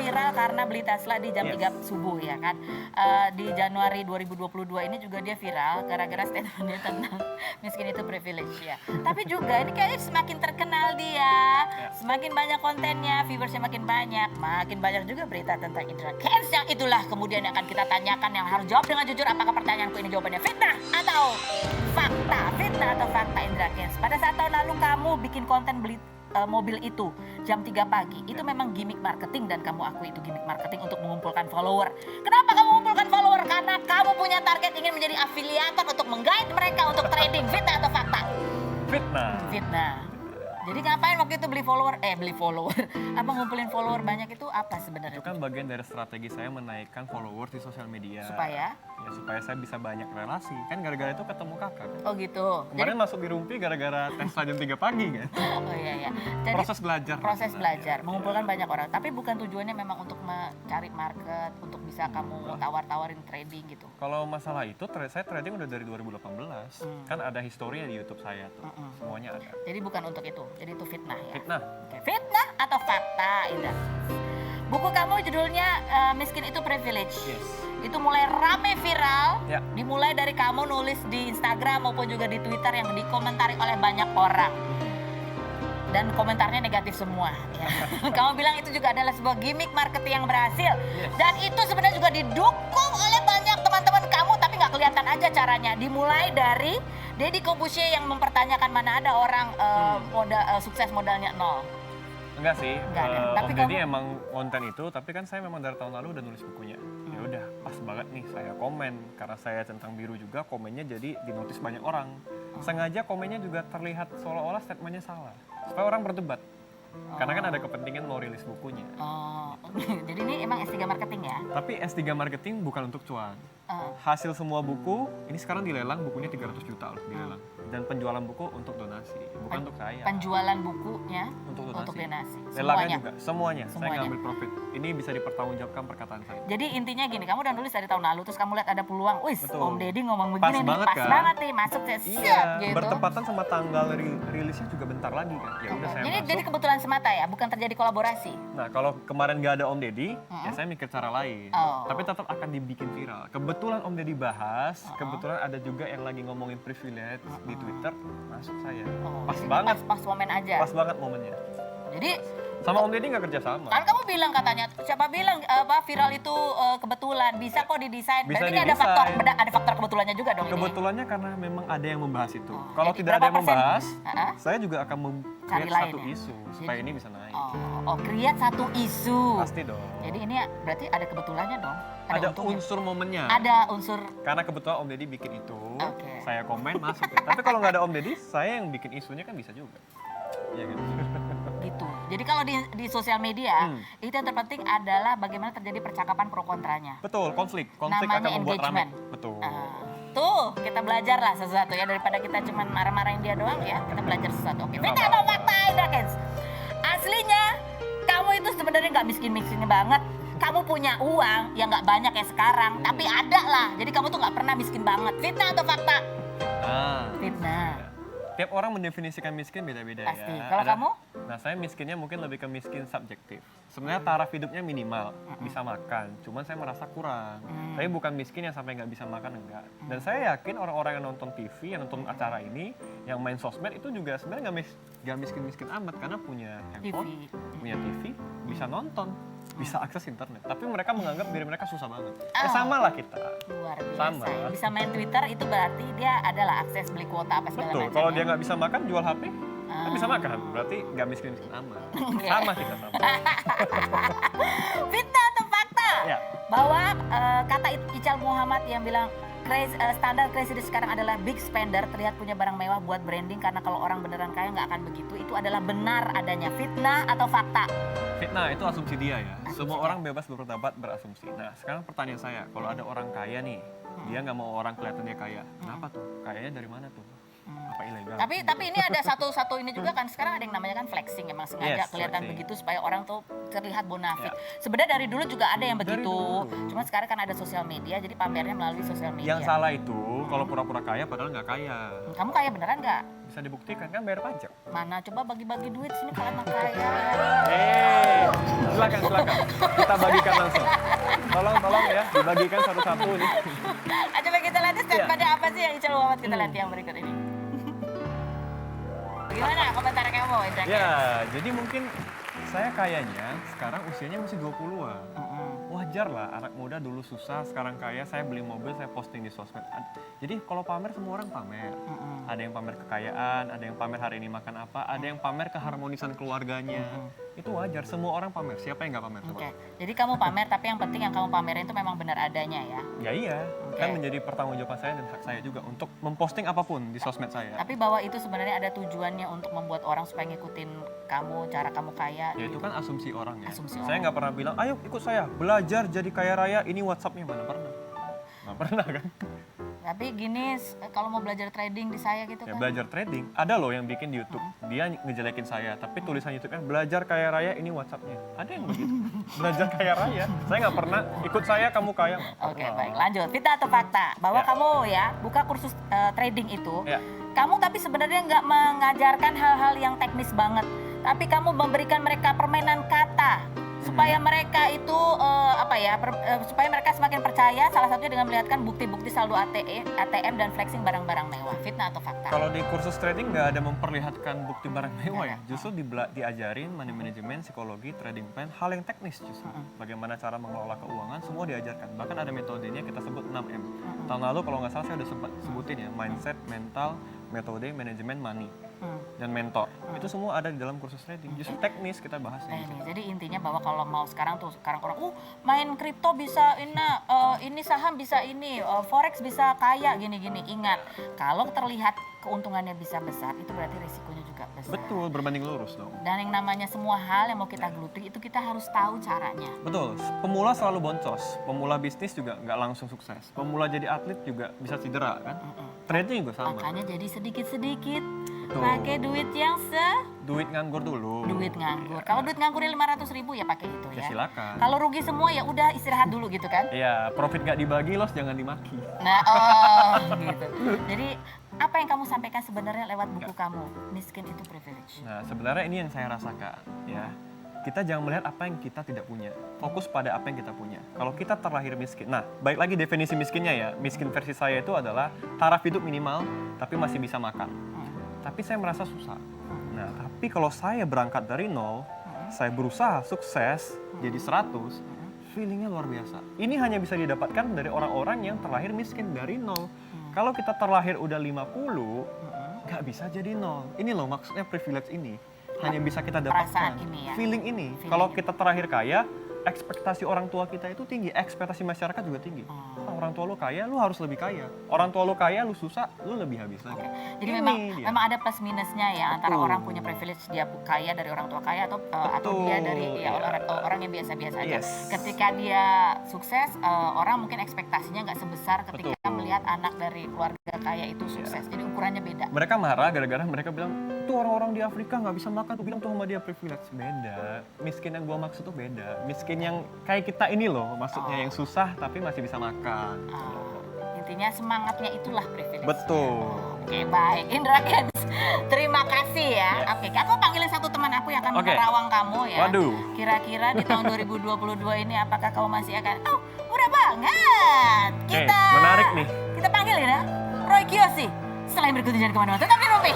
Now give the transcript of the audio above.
viral karena beli Tesla di jam 3 subuh ya kan. Di Januari 2022 ini juga dia viral gara-gara statementnya tentang miskin itu privilege ya. Tapi juga ini kayaknya semakin terkenal dia, semakin banyak kontennya, viewersnya makin banyak juga berita tentang Indra Kents yang itulah kemudian yang akan kita tanyakan, yang harus jawab dengan jujur apakah pertanyaanku ini jawabannya fitnah atau fakta. Fitnah atau fakta Indra Kents. Pada saat tahun lalu kamu bikin konten beli mobil itu jam 3 pagi, itu memang gimmick marketing dan kamu akui itu gimmick marketing untuk mengumpulkan follower. Kenapa kamu mengumpulkan follower? Karena kamu punya target ingin menjadi afiliator untuk menggait mereka untuk trading. Fitnah atau fakta? Fitnah. Fitnah. Jadi ngapain waktu itu beli follower? Apa ngumpulin follower banyak itu apa sebenarnya? Itu kan bagian dari strategi saya menaikkan followers di sosial media. Supaya? Ya supaya saya bisa banyak relasi. Kan gara-gara itu ketemu kakak. Oh gitu. Kemarin masuk di Rumpi gara-gara Tesla jam 3 pagi kan. Oh iya. Jadi, proses belajar. Proses belajar, mengumpulkan banyak orang. Tapi bukan tujuannya memang untuk mencari market, untuk bisa kamu tawar-tawarin trading gitu. Kalau masalah itu, saya trading udah dari 2018. Kan ada historinya di YouTube saya tuh. Semuanya ada. Jadi bukan untuk itu. Jadi itu fitnah ya. Fitnah. Oke, fitnah atau fakta, Indra? Buku kamu judulnya Miskin Itu Privilege. Yes. Itu mulai rame viral, Ya. dimulai dari kamu nulis di Instagram maupun juga di Twitter yang dikomentari oleh banyak orang. Dan komentarnya negatif semua. Ya. Kamu bilang itu juga adalah sebuah gimmick marketing yang berhasil. Yes. Dan itu sebenarnya juga didukung oleh banyak teman-teman kamu, tapi nggak kelihatan aja caranya. Dimulai dari Deddy Corbuzier yang mempertanyakan mana ada orang sukses modalnya nol. Enggak sih. Enggak ada. Tapi Jadi kamu- emang konten itu, tapi kan saya memang dari tahun lalu udah nulis bukunya. Ya udah, pas banget nih saya komen karena saya centang biru juga, komennya jadi dinotis banyak orang. Sengaja komennya juga terlihat seolah-olah statementnya salah, supaya orang berdebat. Karena kan ada kepentingan mau rilis bukunya. Oh, jadi ini emang S3 marketing ya? Tapi S3 marketing bukan untuk cuan. Eh, Hasil semua buku, ini sekarang dilelang, bukunya 300 juta loh dilelang. Dan penjualan buku untuk donasi, bukan untuk saya. penjualan bukunya Untuk untuk donasi. Lelangnya juga, semuanya. Saya Semuanya. ngambil profit. Ini bisa dipertanggungjawabkan perkataan saya. Jadi intinya gini, kamu udah nulis dari tahun lalu, terus kamu lihat ada peluang, wis Betul. Om Deddy ngomong Pas begini nih, banget pas kan? banget nih, masuk ya, Iya, set, gitu. bertepatan sama tanggal rilisnya juga bentar lagi kan. Ya udah saya Jadi masuk. kebetulan semata ya, bukan terjadi kolaborasi. Nah, kalau kemarin nggak ada Om Deddy, ya saya mikir cara lain. Oh. Tapi tetap akan dibikin viral. Kebetulan Om Deddy bahas, kebetulan ada juga yang lagi ngomongin privilege di Twitter, masuk saya. Oh, Pas jadi banget, Pas momen aja. pas banget momennya. Jadi Sama Om Deddy nggak kerja sama. kan kamu bilang katanya, siapa bilang viral itu kebetulan, bisa kok didesain. Bisa Berarti ini ada faktor, didesain. ada faktor kebetulannya juga dong ini. Kebetulannya karena memang ada yang membahas itu. Oh, Kalau jadi tidak ada berapa yang persen? membahas, Ha-ha. saya juga akan Cari create lain satu ya? isu supaya Jadi- ini bisa naik. Create satu isu. Pasti dong. Jadi ini berarti ada kebetulannya dong. Ada untungnya. unsur momennya. Ada unsur. Karena kebetulan Om Deddy bikin itu, Oke. saya komen masuk. Tapi kalau nggak ada Om Deddy, saya yang bikin isunya kan bisa juga. Iya kan? Gitu. Jadi kalau di sosial media itu yang terpenting adalah bagaimana terjadi percakapan pro kontranya. Betul, konflik Namanya akan membuat rame. engagement. Betul. Tuh kita belajar lah sesuatu ya, daripada kita cuma marah-marahin dia doang ya, kita belajar sesuatu. Oke, Nggak fitnah atau fakta Indra Kents? Aslinya kamu itu sebenarnya nggak miskin-miskin banget. Kamu punya uang yang nggak banyak kayak sekarang, tapi ada lah. Jadi kamu tuh nggak pernah miskin banget. Fitnah atau fakta? Nah, Fitnah. tiap orang mendefinisikan miskin beda-beda ya. Pasti. Kalau kamu? Nah, saya miskinnya mungkin lebih ke miskin subjektif. Sebenarnya taraf hidupnya minimal, bisa makan. Cuman saya merasa kurang. Tapi bukan miskin yang sampai nggak bisa makan, enggak. Dan saya yakin orang-orang yang nonton TV, yang nonton acara ini, yang main sosmed itu juga sebenarnya nggak miskin-miskin amat. Karena punya handphone, punya TV, bisa nonton, bisa akses internet. Tapi mereka menganggap diri mereka susah banget. Ya sama lah kita. Luar biasa. Sama. Bisa main Twitter itu berarti dia adalah akses beli kuota apa segala Betul, macam. kalau ya. dia nggak bisa makan, jual HP, kan bisa makan. Berarti nggak miskin-miskin amat. Sama kita sama. Fitnah atau fakta? Ya. Bahwa kata Ical Muhammad yang bilang standar crazy rich sekarang adalah big spender, terlihat punya barang mewah buat branding, karena kalau orang beneran kaya nggak akan begitu. Itu adalah benar adanya. Fitnah atau fakta? Fitnah itu asumsi dia ya. Semua orang bebas berpendapat, berasumsi. Nah, sekarang pertanyaan saya, kalau ada orang kaya nih, dia nggak mau orang kelihatan dia kaya. Kenapa tuh? Kayanya dari mana tuh? apa ilegal. Tapi ini ada satu ini juga kan, sekarang ada yang namanya kan flexing, emang sengaja Yes, kelihatan flexing. begitu supaya orang tuh terlihat bonafit. Sebenarnya dari dulu juga ada yang Dari begitu. dulu. Cuma sekarang kan ada sosial media, jadi pamernya melalui sosial media. Yang salah itu kalau pura-pura kaya padahal nggak kaya. Kamu kaya beneran nggak? Bisa dibuktikan kan bayar pajak. Mana coba bagi-bagi duit sini kalau emang kaya. Silakan. Kita bagikan langsung. Tolong ya, dibagikan satu-satu nih. Coba kita lihat pada apa sih yang Ical Muhammad kita lihat yang berikut ini. Gimana komentar kamu, Indra? Ya, jadi mungkin saya kayaknya sekarang usianya masih 20-an. Wajar lah, anak muda dulu susah, sekarang kaya, saya beli mobil, saya posting di sosmed. Jadi kalau pamer, semua orang pamer. Ada yang pamer kekayaan, ada yang pamer hari ini makan apa, ada yang pamer keharmonisan keluarganya. Itu wajar, semua orang pamer. Siapa yang nggak pamer? Coba? Oke, jadi kamu pamer, tapi yang penting yang kamu pamerin itu memang benar adanya ya. Ya iya, Oke. kan menjadi pertanggungjawaban saya dan hak saya juga untuk memposting apapun di sosmed saya. Tapi bahwa itu sebenarnya ada tujuannya untuk membuat orang supaya ngikutin kamu, cara kamu kaya. Ya itu kan asumsi orang ya. Asumsi Saya orang. nggak pernah bilang, ayo ikut saya, belajar jadi kaya raya, ini WhatsApp-nya mana pernah. Nggak pernah kan? Tapi gini, kalau mau belajar trading di saya gitu Ya kan. belajar trading, ada loh yang bikin di YouTube, dia ngejelekin saya, tapi tulisan YouTube-nya belajar kaya raya, ini WhatsApp-nya. Ada yang begitu, belajar kaya raya. Saya nggak pernah, ikut saya kamu kaya. Nggak Oke, pernah. baik. Lanjut. Fitnah atau fakta? Bahwa Ya. kamu ya buka kursus trading itu, Ya. kamu tapi sebenarnya nggak mengajarkan hal-hal yang teknis banget. Tapi kamu memberikan mereka permainan kata supaya mereka itu supaya mereka semakin percaya. Salah satunya dengan melihatkan bukti-bukti saldo ATM dan flexing barang-barang mewah. Fitnah atau fakta? Kalau di kursus trading nggak ada memperlihatkan bukti barang mewah ya. Justru diajarin money management, psikologi, trading plan, hal yang teknis justru. Bagaimana cara mengelola keuangan, semua diajarkan. Bahkan ada metodenya kita sebut 6M. Tahun lalu kalau nggak salah saya udah sempat sebutin ya, mindset, mental, metode, manajemen, money, dan mentor. Itu semua ada di dalam kursus trading. Justru teknis kita bahasnya. Nah, ini, jadi intinya bahwa kalau mau sekarang orang main kripto bisa ini saham bisa ini, forex bisa kaya gini-gini. Ingat, kalau terlihat keuntungannya bisa besar, itu berarti risikonya juga besar. Betul, berbanding lurus dong. Dan yang namanya semua hal yang mau kita geluti itu kita harus tahu caranya. Betul, pemula selalu boncos. Pemula bisnis juga nggak langsung sukses. Pemula jadi atlet juga bisa cedera kan. Trading juga sama. Makanya jadi sedikit-sedikit Betul. pakai duit yang Duit nganggur dulu. duit nganggur. Kalau duit nganggurnya 500.000 ya pakai itu Ya ya. silakan. Kalau rugi semua ya udah istirahat dulu gitu kan. Iya, profit nggak dibagi, loss jangan dimaki. Nah, gitu. Jadi apa yang kamu sampaikan sebenarnya lewat buku kamu, Miskin itu Privilege? Nah, sebenarnya ini yang saya rasakan, ya. Kita jangan melihat apa yang kita tidak punya. Fokus pada apa yang kita punya. Kalau kita terlahir miskin. Nah, baik lagi definisi miskinnya ya. Miskin versi saya itu adalah taraf hidup minimal, tapi masih bisa makan. Tapi saya merasa susah. Nah, tapi kalau saya berangkat dari nol, saya berusaha sukses jadi 100, feelingnya luar biasa. Ini hanya bisa didapatkan dari orang-orang yang terlahir miskin dari nol. Kalau kita terlahir udah 50, nggak bisa jadi nol. Ini loh maksudnya privilege ini. Hanya bisa kita dapatkan. Perasaan ini ya. Feeling ini. Feeling Kalau ini. kita terlahir kaya, ekspektasi orang tua kita itu tinggi. Ekspektasi masyarakat juga tinggi. Orang tua lu kaya, lu harus lebih kaya. Orang tua lu kaya, lu susah, lu lebih habis lagi. Jadi Ini dia. memang ada plus minusnya ya antara Betul. orang punya privilege dia kaya dari orang tua kaya atau dia dari ya, orang yang biasa-biasa aja. Yes. Ketika dia sukses, orang mungkin ekspektasinya nggak sebesar ketika melihat anak dari keluarga kaya itu sukses. Jadi ukurannya beda. Mereka marah gara-gara mereka bilang, tuh orang-orang di Afrika nggak bisa makan, tuh bilang tuh sama dia privilege. Beda. Miskin yang gua maksud tuh beda. Miskin yang kayak kita ini loh, maksudnya yang susah tapi masih bisa makan. Intinya semangatnya itulah privilege. Betul. Oke, baik. Indra Kents, terima kasih ya. Oke, aku panggilin satu teman aku yang akan Oke. menerawang kamu ya. Waduh. Kira-kira di tahun 2022 ini apakah kamu masih akan, murah banget. Oke, menarik nih. Kita panggilin ya, Roy Kiyoshi. Selain berikut jangan kemana-mana, tetap di Rupi.